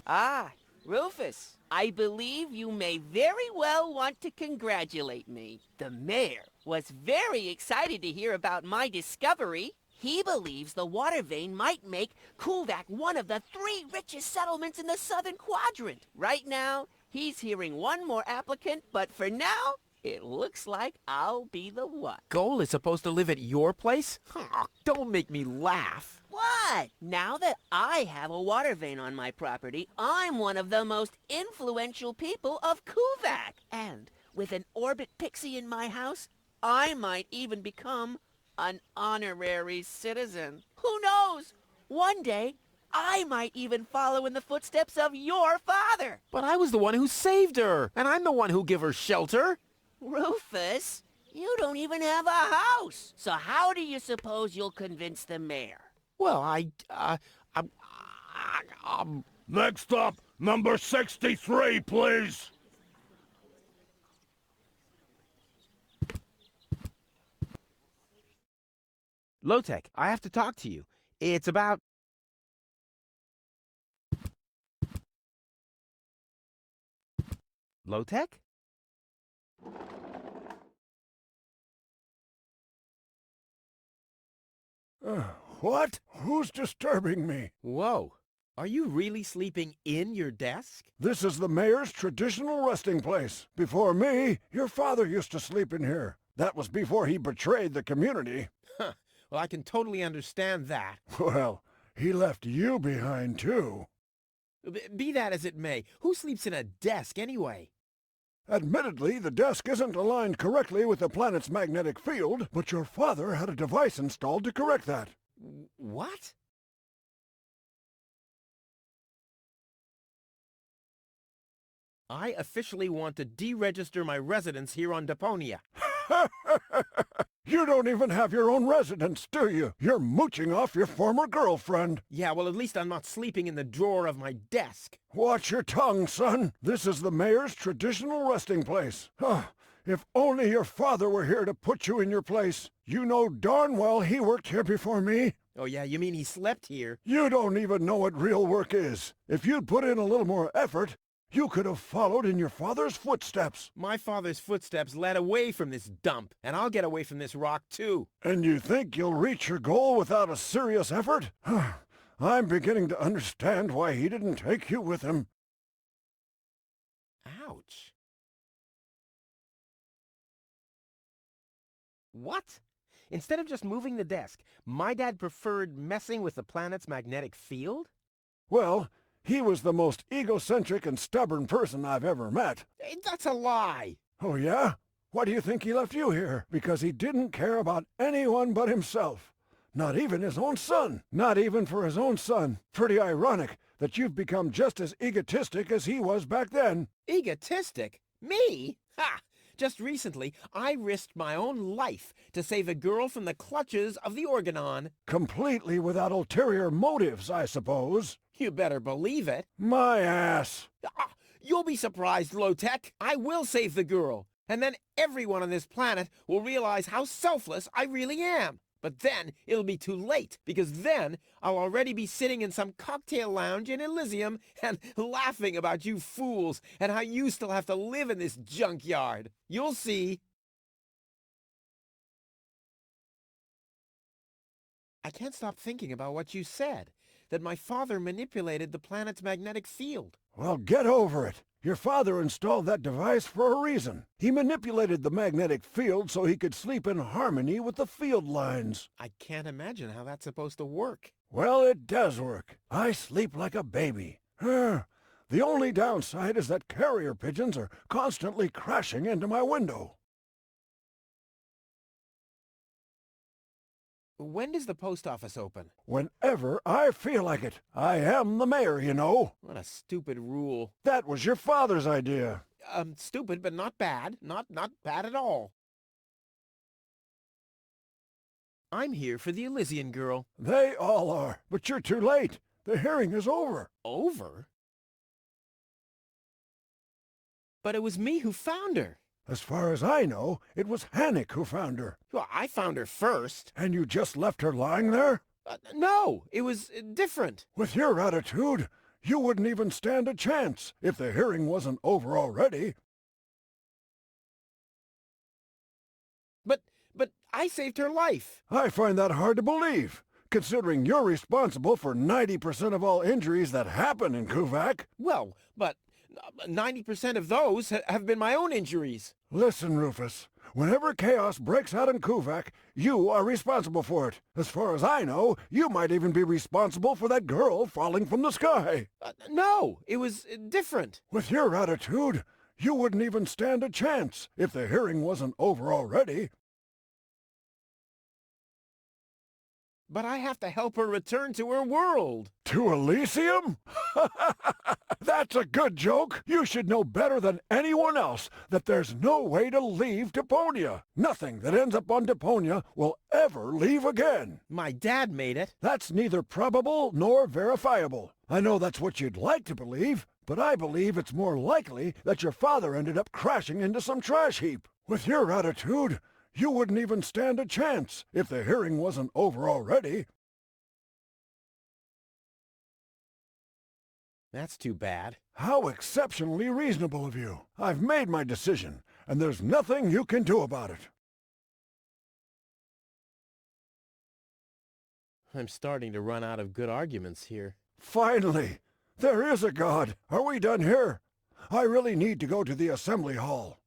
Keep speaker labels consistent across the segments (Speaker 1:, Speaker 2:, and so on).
Speaker 1: Ah, Rufus, I believe you may very well want to congratulate me. The mayor was very excited to hear about my discovery. He believes the water vein might make Kulvak one of the 3 richest settlements in the southern quadrant. Right now, he's hearing one more applicant, but for now, it looks like I'll be the one.
Speaker 2: Goal is supposed to live at your place? Oh, don't make me laugh.
Speaker 1: What? Now that I have a water vein on my property, I'm one of the most influential people of Kulvak. And with an orbit pixie in my house, I might even become an honorary citizen. Who knows? One day, I might even follow in the footsteps of your father.
Speaker 2: But I was the one who saved her, and I'm the one who gave her shelter.
Speaker 1: Rufus, you don't even have a house. So how do you suppose you'll convince the mayor?
Speaker 2: Well,
Speaker 3: Next up, number 63, please.
Speaker 2: Low-Tech, I have to talk to you. It's about... Low-Tech?
Speaker 4: What? Who's disturbing me?
Speaker 2: Whoa. Are you really sleeping in your desk?
Speaker 4: This is the mayor's traditional resting place. Before me, your father used to sleep in here. That was before he betrayed the community.
Speaker 2: Huh. Well, I can totally understand that.
Speaker 4: Well, he left you behind, too.
Speaker 2: Be that as it may, who sleeps in a desk anyway?
Speaker 4: Admittedly, the desk isn't aligned correctly with the planet's magnetic field, but your father had a device installed to correct that.
Speaker 2: What? I officially want to deregister my residence here on Deponia.
Speaker 4: You don't even have your own residence, do you? You're mooching off your former girlfriend.
Speaker 2: Yeah, well, at least I'm not sleeping in the drawer of my desk.
Speaker 4: Watch your tongue, son. This is the mayor's traditional resting place. If only your father were here to put you in your place. You know darn well he worked here before me.
Speaker 2: Oh, yeah, you mean he slept here?
Speaker 4: You don't even know what real work is. If you'd put in a little more effort, you could have followed in your father's footsteps.
Speaker 2: My father's footsteps led away from this dump, and I'll get away from this rock, too.
Speaker 4: And you think you'll reach your goal without a serious effort? I'm beginning to understand why he didn't take you with him.
Speaker 2: Ouch. What? Instead of just moving the desk, my dad preferred messing with the planet's magnetic field?
Speaker 4: Well, he was the most egocentric and stubborn person I've ever met.
Speaker 2: Hey, that's a lie.
Speaker 4: Oh, yeah? Why do you think he left you here? Because he didn't care about anyone but himself. Not even his own son. Not even for his own son. Pretty ironic that you've become just as egotistic as he was back then.
Speaker 2: Egotistic? Me? Ha! Just recently, I risked my own life to save a girl from the clutches of the Organon.
Speaker 4: Completely without ulterior motives, I suppose.
Speaker 2: You better believe it.
Speaker 4: My ass.
Speaker 2: You'll be surprised, Low-Tech. I will save the girl. And then everyone on this planet will realize how selfless I really am. But then it'll be too late, because then I'll already be sitting in some cocktail lounge in Elysium and laughing about you fools and how you still have to live in this junkyard. You'll see. I can't stop thinking about what you said, that my father manipulated the planet's magnetic field.
Speaker 4: Well, get over it. Your father installed that device for a reason. He manipulated the magnetic field so he could sleep in harmony with the field lines.
Speaker 2: I can't imagine how that's supposed to work.
Speaker 4: Well, it does work. I sleep like a baby. The only downside is that carrier pigeons are constantly crashing into my window.
Speaker 2: When does the post office open?
Speaker 4: Whenever I feel like it. I am the mayor, you know.
Speaker 2: What a stupid rule.
Speaker 4: That was your father's idea.
Speaker 2: Stupid, but not bad. Not bad at all. I'm here for the Elysian girl.
Speaker 4: They all are, but you're too late. The hearing is over.
Speaker 2: Over? But it was me who found her.
Speaker 4: As far as I know, it was Hannick who found her.
Speaker 2: Well, I found her first.
Speaker 4: And you just left her lying there?
Speaker 2: No, it was different.
Speaker 4: With your attitude, You wouldn't even stand a chance if the hearing wasn't over already.
Speaker 2: But I saved her life.
Speaker 4: I find that hard to believe, considering you're responsible for 90% of all injuries that happen in Kuvak.
Speaker 2: Well, but 90% of those have been my own injuries.
Speaker 4: Listen, Rufus. Whenever chaos breaks out in Kuvak, you are responsible for it. As far as I know, you might even be responsible for that girl falling from the sky.
Speaker 2: No, it was different.
Speaker 4: With your attitude, you wouldn't even stand a chance if the hearing wasn't over already.
Speaker 2: But I have to help her return to her world.
Speaker 4: To Elysium? That's a good joke. You should know better than anyone else that there's no way to leave Deponia. Nothing that ends up on Deponia will ever leave again.
Speaker 2: My dad made it.
Speaker 4: That's neither probable nor verifiable. I know that's what you'd like to believe, but I believe it's more likely that your father ended up crashing into some trash heap. With your attitude, you wouldn't even stand a chance if the hearing wasn't over already.
Speaker 2: That's too bad.
Speaker 4: How exceptionally reasonable of you. I've made my decision, and there's nothing you can do about it.
Speaker 2: I'm starting to run out of good arguments here.
Speaker 4: Finally! There is a God! Are we done here? I really need to go to the assembly hall.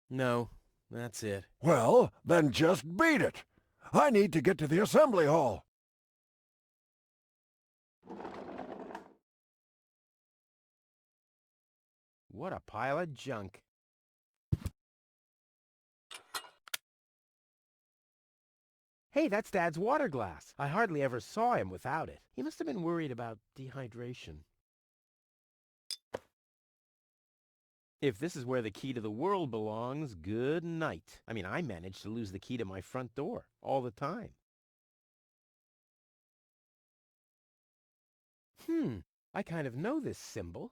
Speaker 2: No, that's it.
Speaker 4: Well, then just beat it. I need to get to the assembly hall.
Speaker 2: What a pile of junk. Hey, that's Dad's water glass. I hardly ever saw him without it. He must have been worried about dehydration. If this is where the key to the world belongs, good night. I mean, I managed to lose the key to my front door all the time. I kind of know this symbol.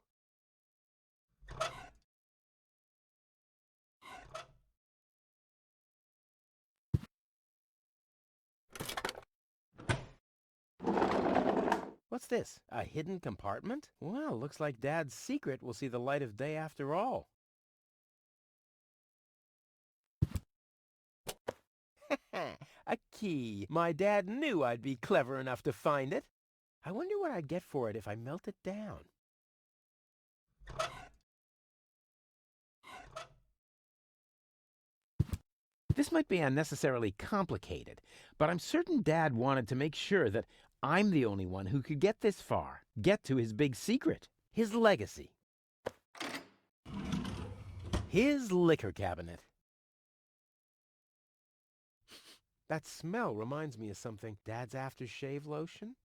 Speaker 2: What's this? A hidden compartment? Well, looks like Dad's secret will see the light of day after all. A key. My dad knew I'd be clever enough to find it. I wonder what I'd get for it if I melt it down. This might be unnecessarily complicated, but I'm certain Dad wanted to make sure that I'm the only one who could get this far, get to his big secret, his legacy. His liquor cabinet. That smell reminds me of something. Dad's aftershave lotion?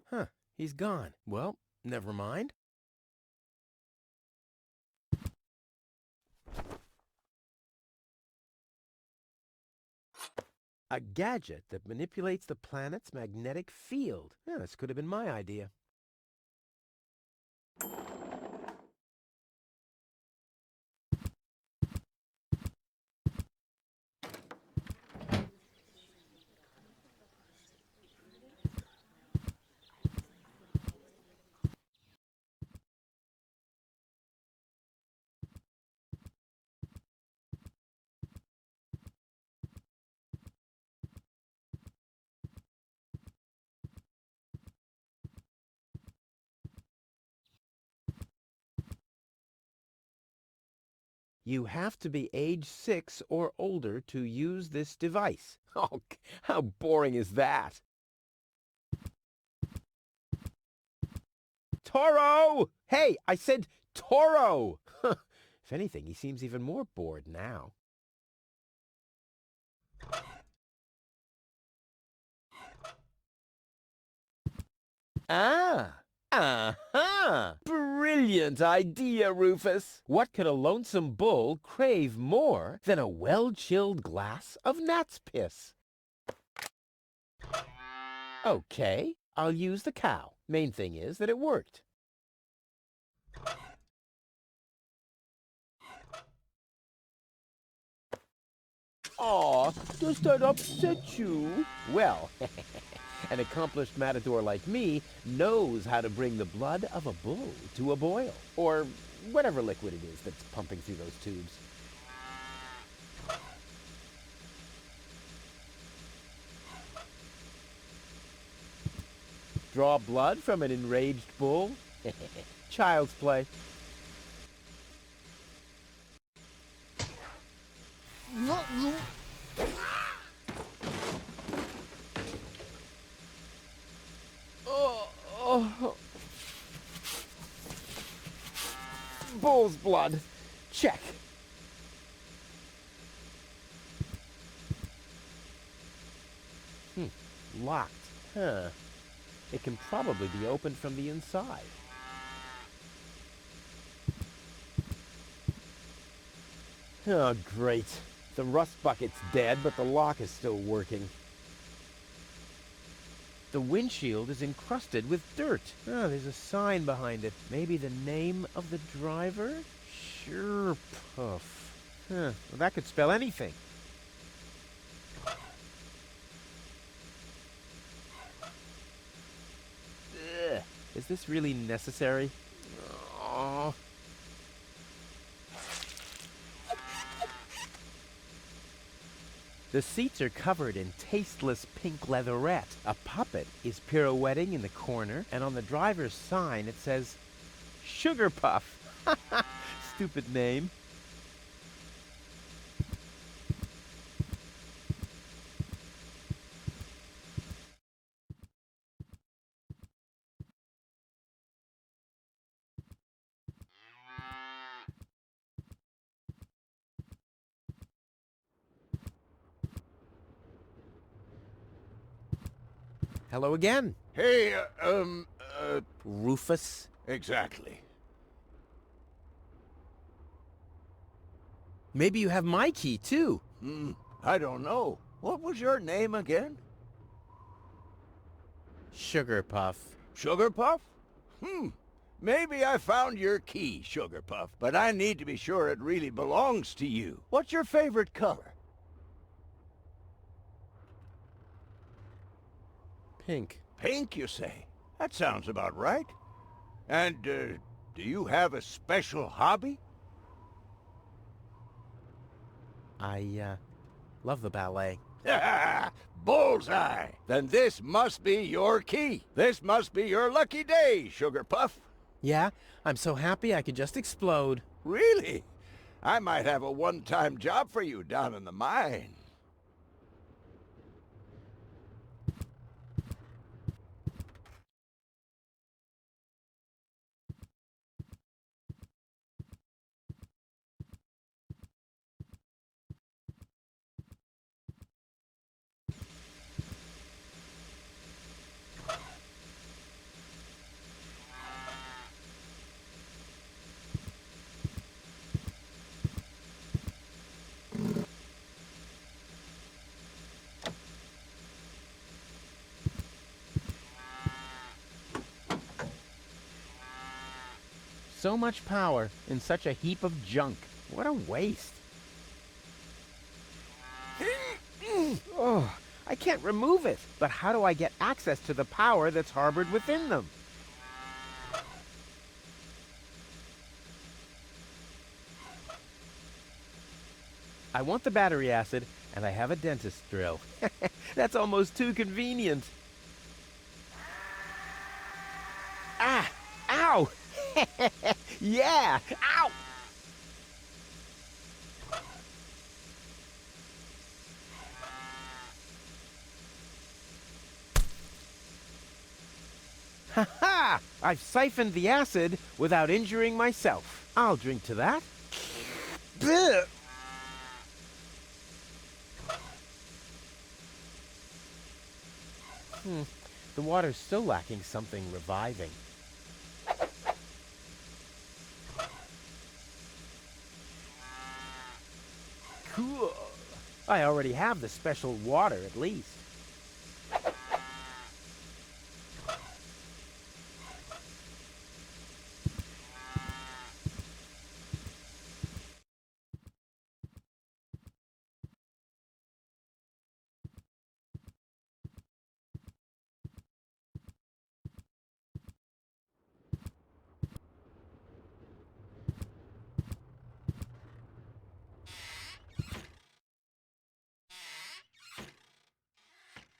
Speaker 2: Huh, he's gone. Well, never mind. A gadget that manipulates the planet's magnetic field. Yeah, this could have been my idea. You have to be age 6 or older to use this device. Oh, how boring is that? Toro! Hey, I said Toro! If anything, he seems even more bored now. Ah! Uh-huh! Brilliant idea, Rufus! What could a lonesome bull crave more than a well-chilled glass of gnat's piss? Okay, I'll use the cow. Main thing is that it worked. Aw, does that upset you? Well, an accomplished matador like me knows how to bring the blood of a bull to a boil. Or whatever liquid it is that's pumping through those tubes. Draw blood from an enraged bull? Child's play. Bull's blood. Check. Locked. Huh. It can probably be opened from the inside. Oh, great. The rust bucket's dead, but the lock is still working. The windshield is encrusted with dirt. Oh, there's a sign behind it. Maybe the name of the driver? Sure, Puff. Huh, well, that could spell anything. Ugh, is this really necessary? Oh. The seats are covered in tasteless pink leatherette. A puppet is pirouetting in the corner, and on the driver's sign it says, Sugar Puff. Stupid name. Hello again.
Speaker 3: Hey,
Speaker 2: Rufus.
Speaker 3: exactly.
Speaker 2: Maybe you have my key, too.
Speaker 3: I don't know. What was your name again?
Speaker 2: Sugar Puff.
Speaker 3: Sugar Puff? Maybe I found your key, Sugar Puff, but I need to be sure it really belongs to you. What's your favorite color?
Speaker 2: Pink.
Speaker 3: Pink, you say? That sounds about right. And, do you have a special hobby?
Speaker 2: I, love the ballet.
Speaker 3: Bullseye! Then this must be your key. This must be your lucky day, Sugar Puff.
Speaker 2: Yeah, I'm so happy I could just explode.
Speaker 3: Really? I might have a one-time job for you down in the mine.
Speaker 2: So much power in such a heap of junk. What a waste. Oh, I can't remove it. But how do I get access to the power that's harbored within them? I want the battery acid, and I have a dentist drill. That's almost too convenient. Ah! Ow! Yeah! Ow! Ha-ha! I've siphoned the acid without injuring myself. I'll drink to that. Blech. The water's still lacking something reviving. Cool. I already have the special water, at least.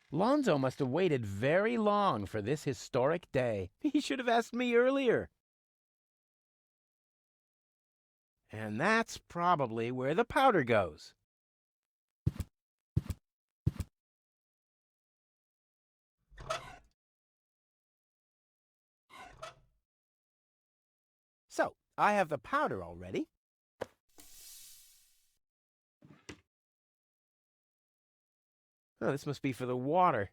Speaker 2: Lonzo must have waited very long for this historic day. He should have asked me earlier. And that's probably where the powder goes. So, I have the powder already. Oh, this must be for the water.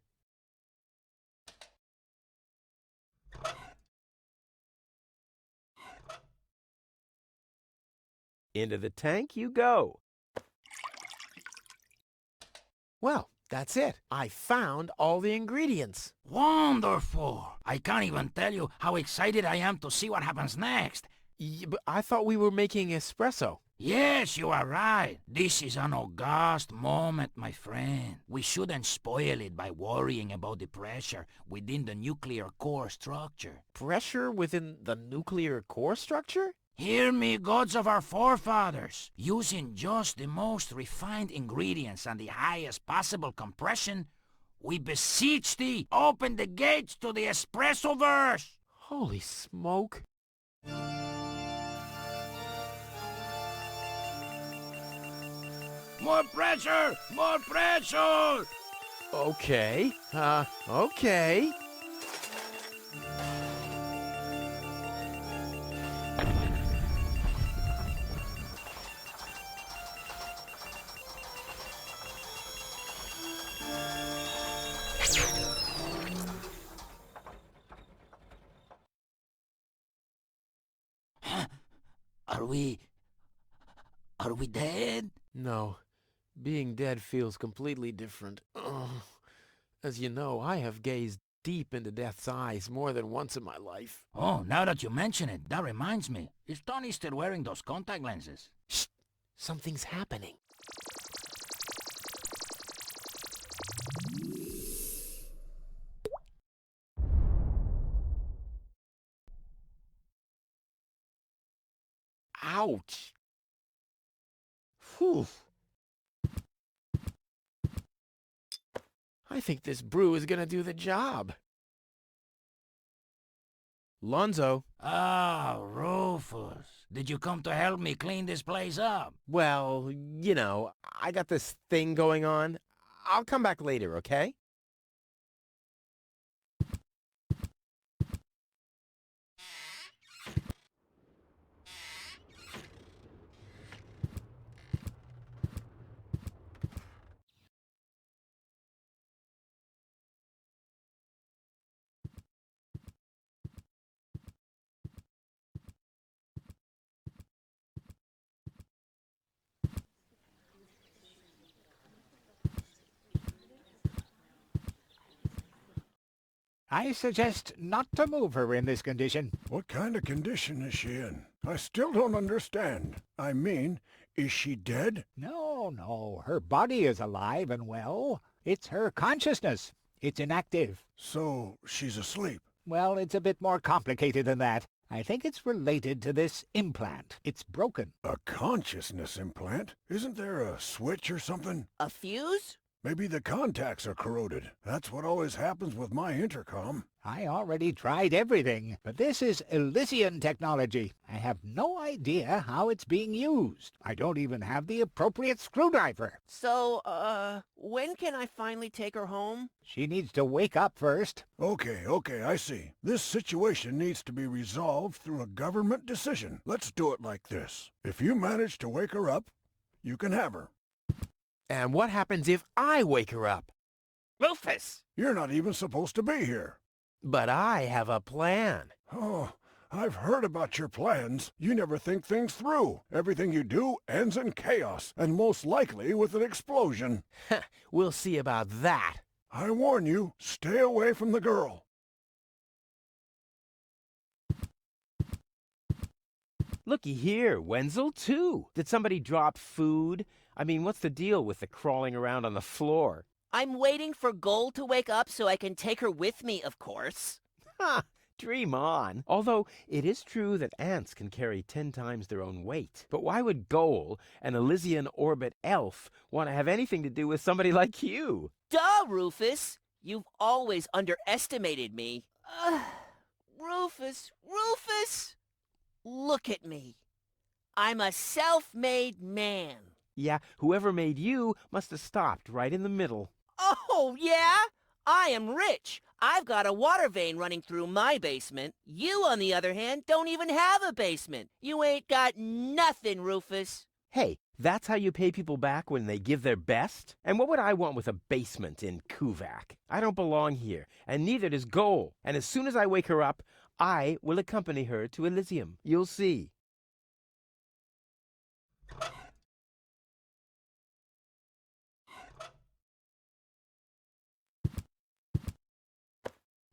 Speaker 2: Into the tank you go. Well, that's it. I found all the ingredients.
Speaker 5: Wonderful! I can't even tell you how excited I am to see what happens next.
Speaker 2: But I thought we were making espresso.
Speaker 5: Yes, you are right. This is an august moment, my friend. We shouldn't spoil it by worrying about the pressure within the nuclear core structure.
Speaker 2: Pressure within the nuclear core structure?
Speaker 5: Hear me, gods of our forefathers. Using just the most refined ingredients and the highest possible compression, we beseech thee, open the gates to the espresso-verse!
Speaker 2: Holy smoke.
Speaker 5: More pressure! More pressure!
Speaker 2: Okay. Okay.
Speaker 5: Are we dead?
Speaker 2: No. Being dead feels completely different. Ugh. As you know, I have gazed deep into death's eyes more than once in my life.
Speaker 5: Oh, now that you mention it, that reminds me. Is Tony still wearing those contact lenses?
Speaker 2: Shh! Something's happening. Ouch! Whew. I think this brew is gonna do the job. Lonzo.
Speaker 5: Ah, Rufus. Did you come to help me clean this place up?
Speaker 2: Well, you know, I got this thing going on. I'll come back later, okay?
Speaker 6: I suggest not to move her in this condition.
Speaker 4: What kind of condition is she in? I still don't understand. I mean, is she dead?
Speaker 6: No, her body is alive and well. It's her consciousness. It's inactive.
Speaker 4: So, she's asleep.
Speaker 6: Well, it's a bit more complicated than that. I think it's related to this implant. It's broken.
Speaker 4: A consciousness implant? Isn't there a switch or something?
Speaker 1: A fuse?
Speaker 4: Maybe the contacts are corroded. That's what always happens with my intercom.
Speaker 6: I already tried everything, but this is Elysian technology. I have no idea how it's being used. I don't even have the appropriate screwdriver.
Speaker 1: So, when can I finally take her home?
Speaker 6: She needs to wake up first.
Speaker 4: Okay, I see. This situation needs to be resolved through a government decision. Let's do it like this. If you manage to wake her up, you can have her.
Speaker 2: And what happens if I wake her up?
Speaker 1: Rufus!
Speaker 4: You're not even supposed to be here.
Speaker 2: But I have a plan.
Speaker 4: Oh, I've heard about your plans. You never think things through. Everything you do ends in chaos, and most likely with an explosion.
Speaker 2: We'll see about that.
Speaker 4: I warn you, stay away from the girl.
Speaker 2: Looky here, Wenzel, too. Did somebody drop food? I mean, what's the deal with the crawling around on the floor?
Speaker 1: I'm waiting for Gold to wake up so I can take her with me, of course.
Speaker 2: Ha! Dream on. Although, it is true that ants can carry 10 times their own weight. But why would Goal, an Elysian orbit elf, want to have anything to do with somebody like you?
Speaker 1: Duh, Rufus! You've always underestimated me. Rufus, Rufus! Look at me. I'm a self-made man.
Speaker 2: Yeah, whoever made you must have stopped right in the middle.
Speaker 1: Oh, yeah? I am rich. I've got a water vein running through my basement. You, on the other hand, don't even have a basement. You ain't got nothing, Rufus.
Speaker 2: Hey, that's how you pay people back when they give their best? And what would I want with a basement in Kuvak? I don't belong here, and neither does Goal. And as soon as I wake her up, I will accompany her to Elysium. You'll see.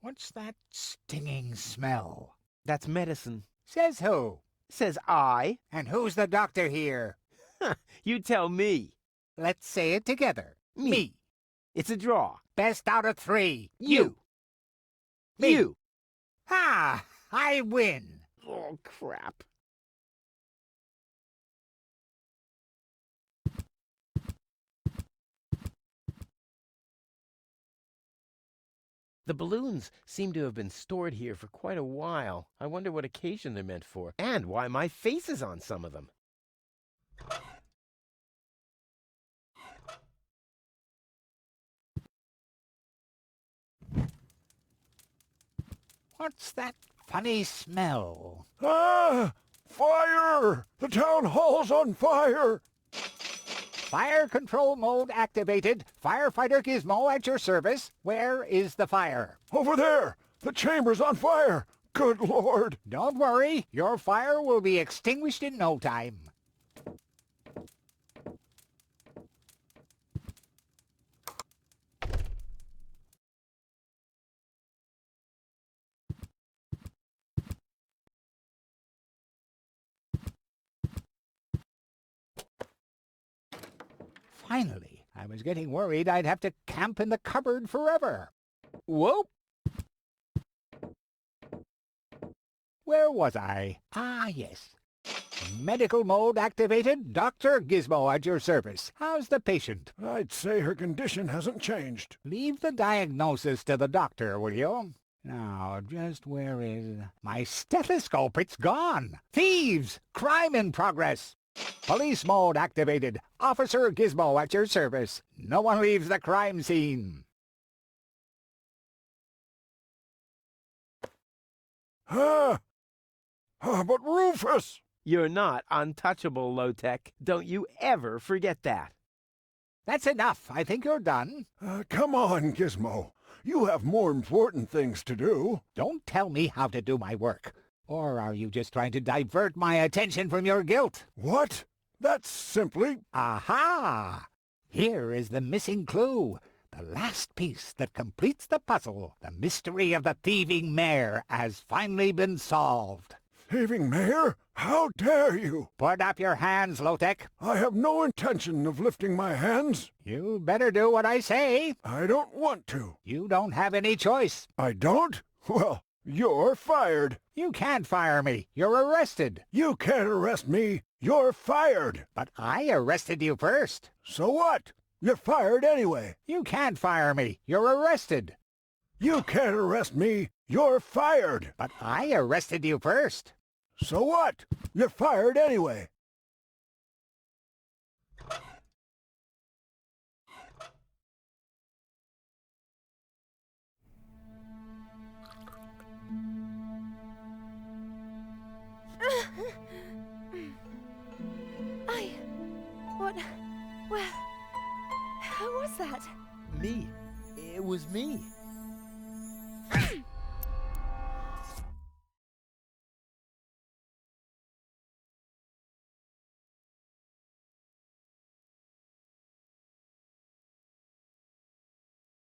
Speaker 6: What's that stinging smell?
Speaker 2: That's medicine.
Speaker 6: Says who?
Speaker 2: Says I.
Speaker 6: And who's the doctor here?
Speaker 2: You tell me.
Speaker 6: Let's say it together. Me.
Speaker 2: It's a draw.
Speaker 6: Best out of 3.
Speaker 2: You.
Speaker 6: Me.
Speaker 2: You.
Speaker 6: Ha! I win.
Speaker 2: Oh, crap. The balloons seem to have been stored here for quite a while. I wonder what occasion they're meant for, and why my face is on some of them.
Speaker 6: What's that funny smell?
Speaker 4: Ah! Fire! The town hall's on fire!
Speaker 6: Fire control mode activated. Firefighter Gizmo at your service. Where is the fire?
Speaker 4: Over there! The chamber's on fire! Good Lord!
Speaker 6: Don't worry. Your fire will be extinguished in no time. Finally, I was getting worried I'd have to camp in the cupboard forever.
Speaker 2: Whoa!
Speaker 6: Where was I? Ah, yes. Medical mode activated. Dr. Gizmo at your service. How's the patient?
Speaker 4: I'd say her condition hasn't changed.
Speaker 6: Leave the diagnosis to the doctor, will you? Now, just where is... My stethoscope, it's gone! Thieves! Crime in progress! Police mode activated. Officer Gizmo at your service. No one leaves the crime scene.
Speaker 4: But Rufus!
Speaker 2: You're not untouchable, Low-Tech. Don't you ever forget that.
Speaker 6: That's enough. I think you're done.
Speaker 4: Come on, Gizmo. You have more important things to do.
Speaker 6: Don't tell me how to do my work. Or are you just trying to divert my attention from your guilt?
Speaker 4: What? That's simply...
Speaker 6: Aha! Here is the missing clue. The last piece that completes the puzzle. The mystery of the thieving mayor has finally been solved.
Speaker 4: Thieving mayor? How dare you?
Speaker 6: Put up your hands, Low-Tech.
Speaker 4: I have no intention of lifting my hands.
Speaker 6: You better do what I say.
Speaker 4: I don't want to.
Speaker 6: You don't have any choice.
Speaker 4: I don't? Well, you're fired.
Speaker 6: You can't fire me. You're arrested.
Speaker 4: You can't arrest me. You're fired.
Speaker 6: But I arrested you first.
Speaker 4: So what? You're fired anyway.
Speaker 6: You can't fire me. You're arrested.
Speaker 4: You can't arrest me. You're fired.
Speaker 6: But I arrested you first.
Speaker 4: So what? You're fired anyway.
Speaker 7: What was that?
Speaker 2: Me. It was me.